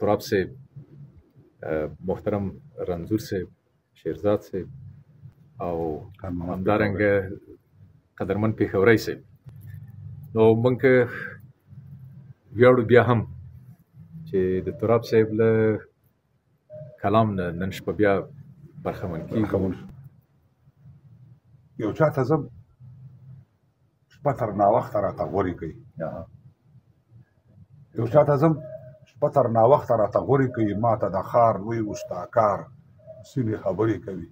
تراب صاحب، محترم رنځور صاحب، شیرزاد صاحب او همدارنګه قدرمن پېښوري صاحب. نو موږ ویاړو بیا هم چې د تراب صاحب له کلام نه نن شپه بیا برخمن کېږو. یو چا ته ځم شپه تر ناوخته راته غورې کوي، یو چا ته ځم شپه تر ناوخته راته غورې کوي، ما ته د ښار لوی استاکار سینې خبرې کوي.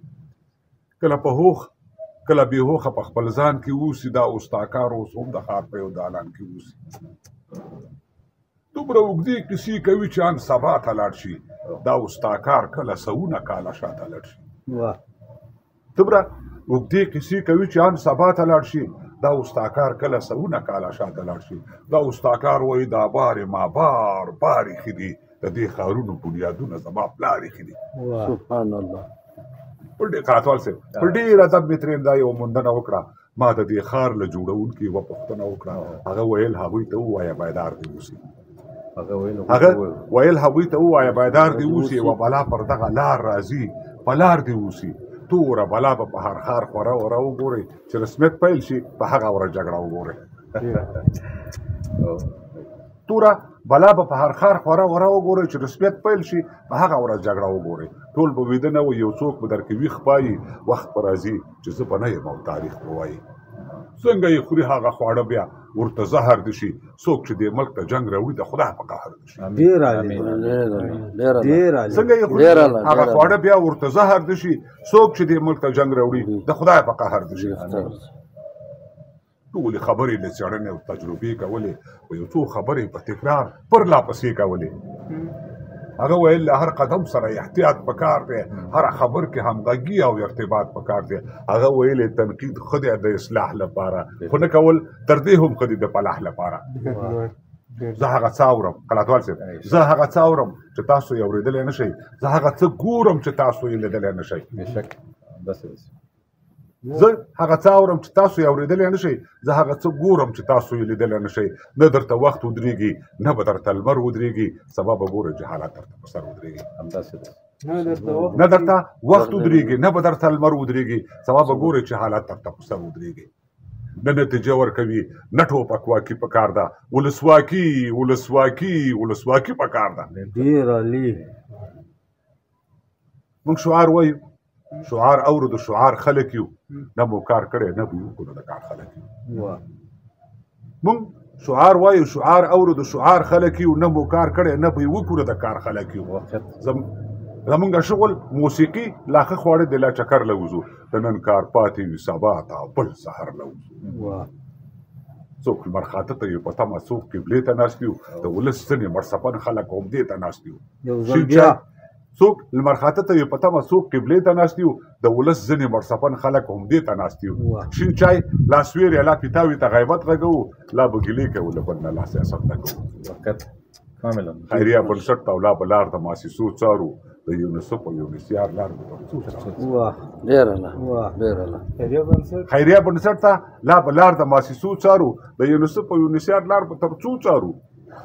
کله په هوښ کله بې هوښه په خپل ځان کې اوسي، دا استاکار اوس هم د ښار په یو دالان کې اوسي. دومره اوږدې کیسې کوي چې ان سبا ته لاړ شي، دا استاکار کله سوونه کاله شاته لاړ شي. دومره اوږدې کیسې کوي چې ان سبا ته لاړ شي، دا استاکار کله سوونه کاله شاته لاړ شي. دا استاکار وایي دا بارې ما بار بار ایښي دي، د دې ښارونو بنیادونه زما پلار ایښي دي. سبحان الله. پر ډېر قراتوال صاحب پر ډېر ادب مې ترې دا یو موندنه وکړه. ما د دې ښار له جوړونکي یوه پوښتنه وکړه. هغه ویل هغوی ته ووایه بیدار دې اوسي. هغه ویل هغوی ته ووایه بیدار دې اوسي، یوه بلا پر دغه لار راځي، په لار دې اوسي. توره بلا به په هر ښار خوره وره وګورئ، چې رسمیت پیل شي په هغه ورځ جګړه وګورئ. توره بلا به په هر ښار خوره وره وګورئ، چې رسمیت پیل شي په هغه ورځ جګړه وګورئ. ټول به ویده نه وي، یو څوک به در کې ویښ پایي، وخت به راځي چې زه به نه یم او تاریخ به وایي. څنګه یې خوري هغه خواړه بیا ورته زهر دي شي، څوک چې دې ملک ته جنګ راوړي د خدای په قهر دي شي. څنګه یې خوري هغه خواړه بیا ورته زهر دي شي، څوک چې دې ملک ته جنګ راوړي د خدای په قهر دي شي. ټولې خبرې له څېړنې او تجربې کولې، او یو څو خبرې په تکرار پرلا پسې کولې. هغه ویل له هر قدم سره احتیاط پکار دی، هر خبر کې همغږي او ارتباط پکار دی. هغه ویل تنقید ښه دی د اصلاح لپاره، خو نه کول تر دې هم ښه دي د فلاح لپاره. زه هغه څه اورم قلاتوال صاحب، زه هغه څه اورم چې تاسو یې اورېدلی نه شئ، زه هغه څه ګورم چې تاسو یې لیدلی نه شئ. زه هغه څه اورم چې تاسو یې اورېدلی نه شئ، زه هغه څه ګورم چې تاسو یې لیدلی نه شئ. نه درته وخت ودرېږي، نه به درته لمر ودرېږي، سبا به ګورئ جهالت درته په سر ودرېږي. نه درته وخت ودرېږي، نه به درته لمر ودرېږي، سبا به ګورئ چې حالت درته په سر ودرېږي. نه نتیجه ورکوي، نه ټوپکواکي پکار ده، ولسواکي ولسواکي ولسواکي پکار ده. موږ شعار وایو، شعار اورو د شعار خلک یو، نه مو کار کړی نه به وکړو د کار خلک یو. موږ شعار وایو، شعار اورو د شعار خلک یو، نه مو کار کړی نه به وکړو د کار خلک یو. زمونږ شغل موسیقي لا ښه خواړه د لا چکر لوځو، د نن کار پاتې وي سبا ته بل سحر لوځو. څوک لمر خاته ته یو په تمه، څوک قبلې ته ناست یو، د ولس ځینې مړسپن خلک همدې ته ناست یو. څوک لمر خاته ته یو په تمه، څوک قبلې ته ناست یو، د ولس ځینې مړسپن خلک همدې ته ناست یو. شین چای لا سویرې لا پیتاوي ته غیبت غږوو، لا به ګیلې کوو له بل نه لا سیاست نه کوو. خیریه بنسټ ته او لا به لار د مؤسسو څارو، د یونیسف او یونیسیار لار به ترڅو خیریه بنسټ ته لا به لار د مؤسسو څارو، د یونیسف او یونیسیار لار به ترڅو څارو.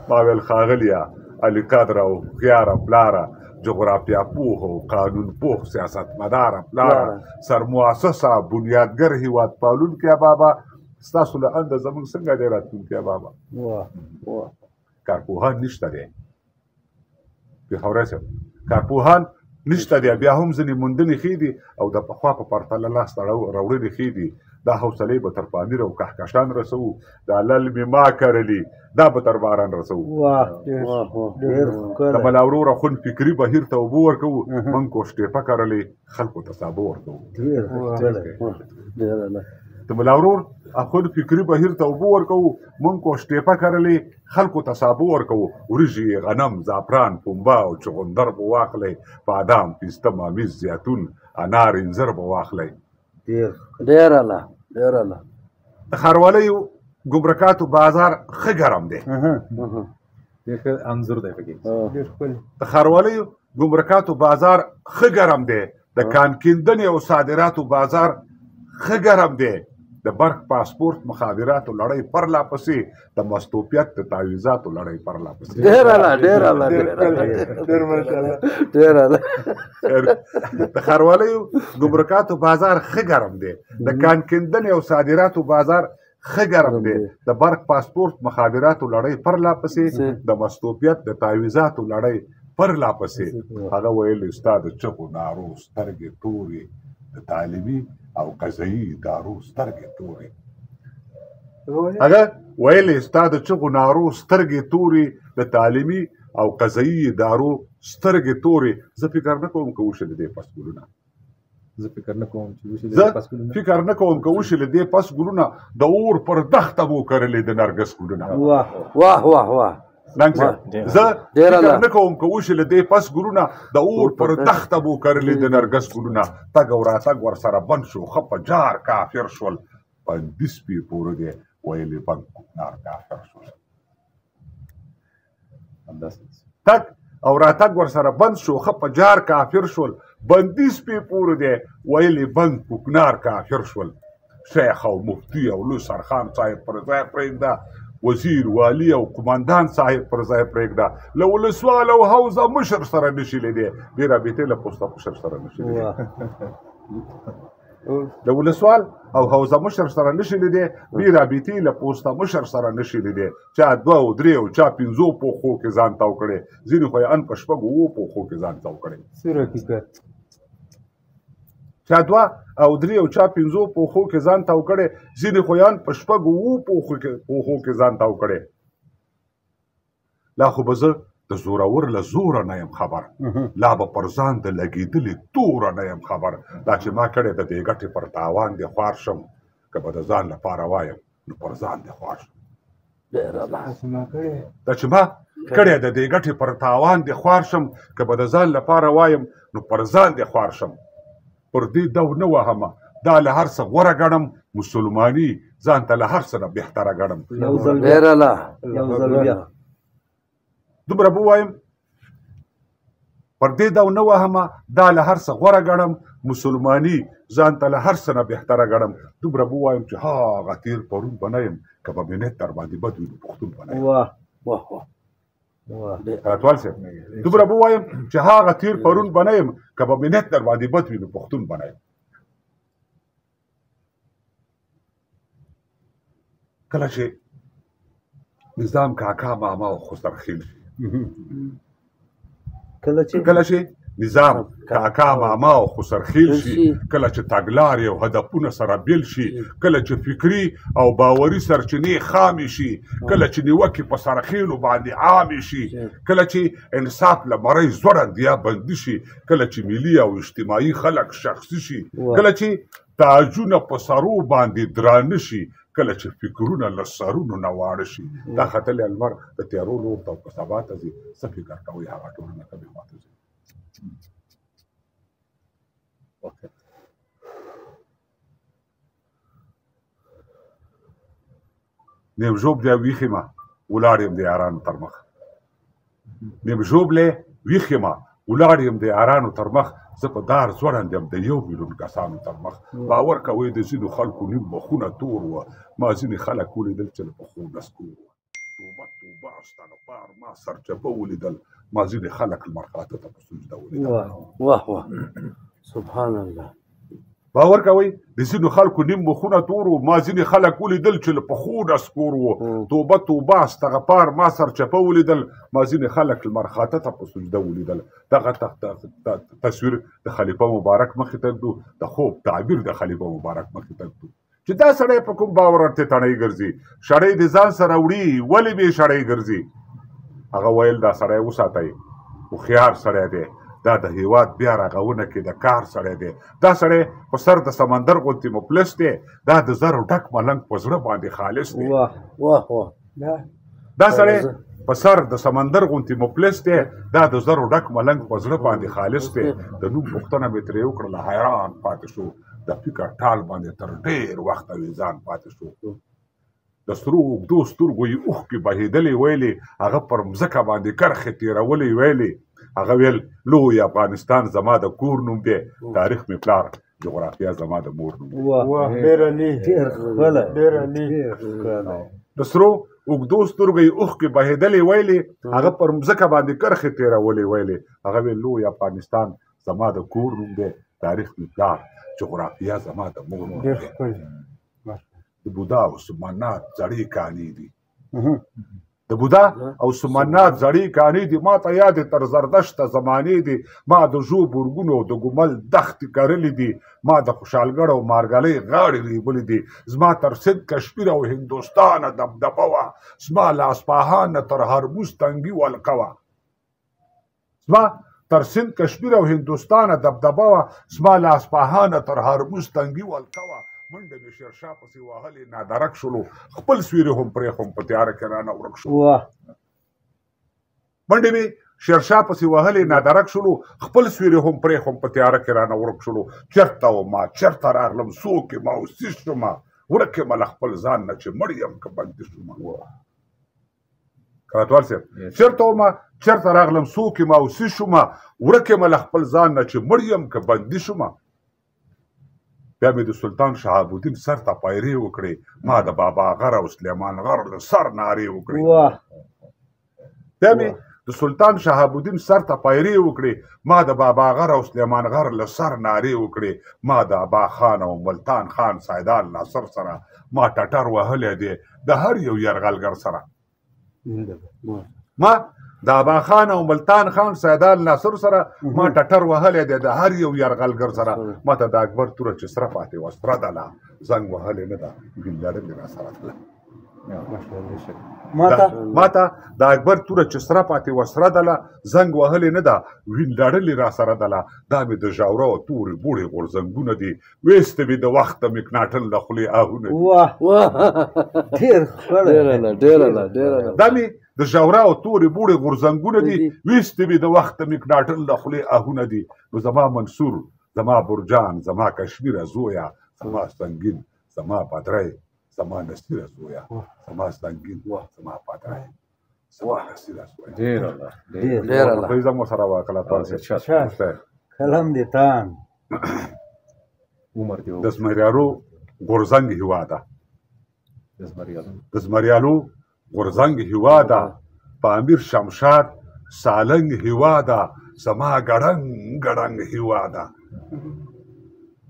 ما ویل ښاغلیه علي قدره او هوښیاره پلاره، جغرافیا پوه او قانون پوه سیاستمداره پلاره، سرمؤسسه بنیادګر هیواد پالونکی بابا، ستاسو له انده زموږ څنګه دی راتلونکی بابا؟ کارپوهان نشته دی پېښوری صاحب، کارپوهان نشته دی، بیا هم ځینې موندنې ښې دي او د پخوا په پرتله لاسته راوړنې ښې دي. دا حوصلې به تر پامیر او کهکشان رسوو، دا للمې ما کرلي دا به تر باران رسوو. د ملا ورور اخون فکري بهیر ته اوبه ورکوو، موږ کوشټېپه کرلې خلکو ته سابه ورکوو. د ملا ورور اخون فکري بهیر ته اوبه ورکوو، موږ کوشټېپه کرلې خلکو ته سابه ورکوو. وریژې، غنم، زعفران، پنبه او چغندر به واخلئ، بادام، پیسته، ممیز، زیتون، انار، انځر به واخلئ. د ښاروالۍ ګمرکاتو بازار ښه ګرم دی. د ښاروالۍ ګمرکاتو بازار ښه ګرم دی. د کان کیندنې او صادراتو بازار ښه ګرم دی. د برق پاسپورت مخابراتو لړۍ پرلا پسې د مستوفیت د تعویضاتو لړۍ پرلا پسې. ډېر ماشاءالله. د ښاروالۍ ګمرکاتو بازار ښه ګرم دی، د کان کیندنې او صادراتو بازار ښه ګرم دی، د برق پاسپورت مخابراتو لړۍ پرلا پسې د مستوفیت د تعویضاتو لړۍ پرلا پسې. هغه ویل ستا د چغو نارو سترګې تورې، د تعلیمي او قضایي ادارو سترګې تورې. هغه ویل ستا د چغو نارو سترګې تورې، د تعلیمي او قضایي ادارو سترګې تورې. زه فکر نه کوم که وشي له دې پس ګلونه، زه فکر نه کوم که وشي له دې پس ګلونه د اور پر دښته مو کرلې د نرګس ګلونه. واه واه واه. زه فکر نه کوم که وشي له دې پس ګلونه د اور پر دښته مو کرلې د نرګس ګلونه. تګ او راتګ ورسره بند شو، ښه په جار کافر شول، بندي سپي پوره دی ویلې بند کوکنار کافر شول. تګ او راتګ ورسره بند شو، ښه په جار کافر شول، بندي سپي پوره دی ویلې بند کوکنار کافر شول. شیخ او مفتی او لوی سرخان صاحب پر ځای پرېږده، وزیر والی او قماندان صاحب پر ځای پرېږده، له ولسوال او حوزه مشر سره نشي لیدی، دې رابطې له پوسته مشر سره نشي لیدی، د ولسوال او حوزه مشر سره نشي لیدی، دې رابطې له پوسته مشر سره نشي لیدی. چا 2 او 3 او چا 5 پوخو کې ځان تاو کړی، ځینې خو یې ان په 6 او 7 پوخو کې ځان تاو کړی. چا 2 او 3 او چا 5 پوخو کې ځان تاو کړی، ځینې خو یې ان په 6 او 7 پوخو کې ځان تاو کړی. لا خو به زه د زورور له زوره نه یم خبر، لا به پر ځان د لګېدلې توره نه یم خبر. دا چې ما کړی د دې ګټې پر تاوان دې خوار شم، که به د ځان لپاره وایم نو پر ځان دې خوار شم. دا چې ما کړی د دې ګټې پر تاوان دې خوار شم، که به د ځان لپاره وایم نو پر ځان دې خوار شم. پر دې دو نه وهمه، دا له هر څه غوره ګڼم، مسلماني ځان ته له هر څه نه بهتره ګڼم. دومره به ووایم، پر دې دو نه وهمه، دا له هر څه غوره ګڼم، مسلماني ځان ته له هر څه نه بهتره ګڼم. دومره به ووایم چې هغه تېر پرون به نه یم، که به مې نیت در باندې بد وي نو پښتون به نه یم. راتوال صاحب، دومره به ووایم چې هغه تېر پرون به نه یم، که به مې نیت در باندې بد وي نو پښتون به نه یم. کله چې نظام کاکا ماما او خسرخیل شي، کله چې نظام کاکا ماما او خسرخیل شي، کله چې تګلارې او هدفونه سره بیل شي، کله چې فکري او باوري سرچینې خامې شي، کله چې نیوکې په سرخیلو باندې عامې شي، کله چې انصاف له مرۍ ځوړند یا بندي شي، کله چې ملي او اجتماعي خلک شخصي شي، کله چې تاجونه په سرو باندې درانه شي، کله چې فکرونه له سرونو نه واړه شي. دا ختلی لمر د تیارو لور ته په سبا ته ځي، څه فکر کوئ هغه ټولنه کمې خواته ځي. نیم ژوبلی ویښ یم ولاړ یم د یارانو تر مخ، نیم ژوبلی ویښ یم ولاړ یم د یارانو تر مخ، زه په دار ځوړند یم د 1 میلیون کسانو تر مخ. باور کوئ د ځینو خلکو نیم مخونه تور وه، ما ځینې خلک ولیدل چې له پښو نسکور وه. توبه توبه ستا لپاره ما سرچپه ولیدل، ما ځینې خلک لمر خاته ته په سجده ولیدل. واه واه سبحان الله. باور کوئ د ځینو خلکو نیم مخونه تور وو، ما ځینې خلک ولیدل چې له پښو نسکور وو. توبه توبه استغفار ما سرچپه ولیدل، ما ځینې خلک لمر خاته ته په سجده ولیدل. دغه تصویر د خلیفه مبارک مخې ته ږدو، د خوب تعبیر د خلیفه مبارک مخې ته ږدو چې دا سړی په کوم باور ورته تڼۍ ګرځي، شړی د ځان سره وړي ولې بې شړی ګرځي. هغه ویل دا سړی وساتئ، هوښیار سړی دی، دا د هیواد بیا رغونه کې د کار سړی دی، دا سړی په سر د سمندر غوندې مفلس دی، دا د زرو ډک ملنګ په زړه باندې خالص دی. دا سړی په سر د سمندر غوندې مفلس دی، دا د زرو ډک ملنګ په زړه باندې خالص دی. د نوم پوښتنه مې ترې وکړله، حیران پاتې شو، د فکر ټال باندې تر ډېر وخته ویزان پاتې شو. د سرو اوږدو سترګو یې اوښکې بهېدلې ویلې، هغه پر مځکه باندې کرښې تېرولې ویلې. هغه ویل لوی افغانستان زما د کور نوم دی، تاریخ مې پلار جغرافیه زما د مور نوم دی. واه ډېر علي ډېر علي د سرو اوږدو سترګو یې اوښکې بهېدلې ویلې هغه پر مځکه باندې کرښې تېرولې ویلې هغه ویل لوی افغانستان زما د کور نوم دی تاریخ مې پلار جغرافیه زما د مور نوم دی. د بودا او سمنات زړې کانې دي د بودا او سمنات زړې کانې دي ما ته یادې تر زردشته زمانې دي ما د ژو بورګونو د ګمل دښتې کرلې دي ما د خوشحالګړ او مارګلۍ غاړې ریبلې دي زما تر سند کشمیر او هندوستانه دبدبه وه زما له اصفهانه تر هرموز تنګي ولقه وه زما تر سند کشمیر او هندوستانه دبدبه وه زما له اصفهانه تر هرموز تنګي ولقه وه منډه مې شیرشاه پسې وهلې نادرک شولو خپل سویرې هم پرېښوم په تیاره کې رانه ورک شو منډې مې شیرشاه پسې وهلې نادرک شولو خپل سویرې هم پرېښوم په تیاره کې رانه ورک شولو چېرته وما چېرته راغلم څوک یم او څه شومه ورک یم له خپل ځان نه چې مړ یم که بندي شومه کلاتوال صاحب چېرته وما چېرته راغلم څوک یم او څه شومه ورک یم له خپل ځان نه چې مړ یم که بندي شومه بیا مې د سلطان شهاب الدین سر ته پایرې وکړې ما د بابا غر او سلیمان غر له سر نارې وکړې بیا مې د سلطان شهاب الدین سر ته پایرې وکړې ما د بابا غر او سلیمان غر له سر نارې وکړې ما د ابا خان او ملتان خان سیدال ناصر سره ما ټټر وهلی دی د هر یو یرغلګر سره ما د ابا خان او ملتان خان سیدال ناصر سره ما ټټر وهلی دی د هر یو یرغلګر سره ما ته د اکبر توره چې سره پاتې وه سره دله زنګ وهلی نه ده ګل لرلې را سره دله ما ته د اکبر توره چې سره پاتې وه سره دله زنګ وهلې نه ده وین لړلې را سره دله دا مې د ژاوره او تورې بوړې غورځنګونه دي ویسته مې د وخت د مکناټن له خولې آهونه دي دا مې د ژاوره او تورې بوړې غورځنګونه دي ویسته مې د وخت د مکناټن له خولې آهونه دي نو زما منصور زما برجان زما کشمیره زویه زما سنګین زما بدری زما نصیره زویه زما سنګین زما بدری زما نصیره زویه ډېر الله زم ورسره وه کلاتوال صاحب قلم دې تان د زمریالو غورځنګ هېواده د زمریالو غورځنګ هېواده په امیر شمشاد سالنګ هېواده زما ګړنګ ګړنګ هېواده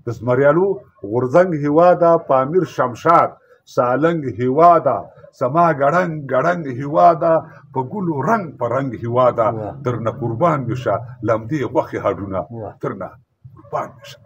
د زمریالو غورځنګ هېواده په امیر شمشاد سالنګ هېواده زما ګړنګ ګړنګ هېواده په ګلو رنګ په رنګ هېواده درنه قربان مې شه لمدې غوښې هډونه درنه قربان مې شه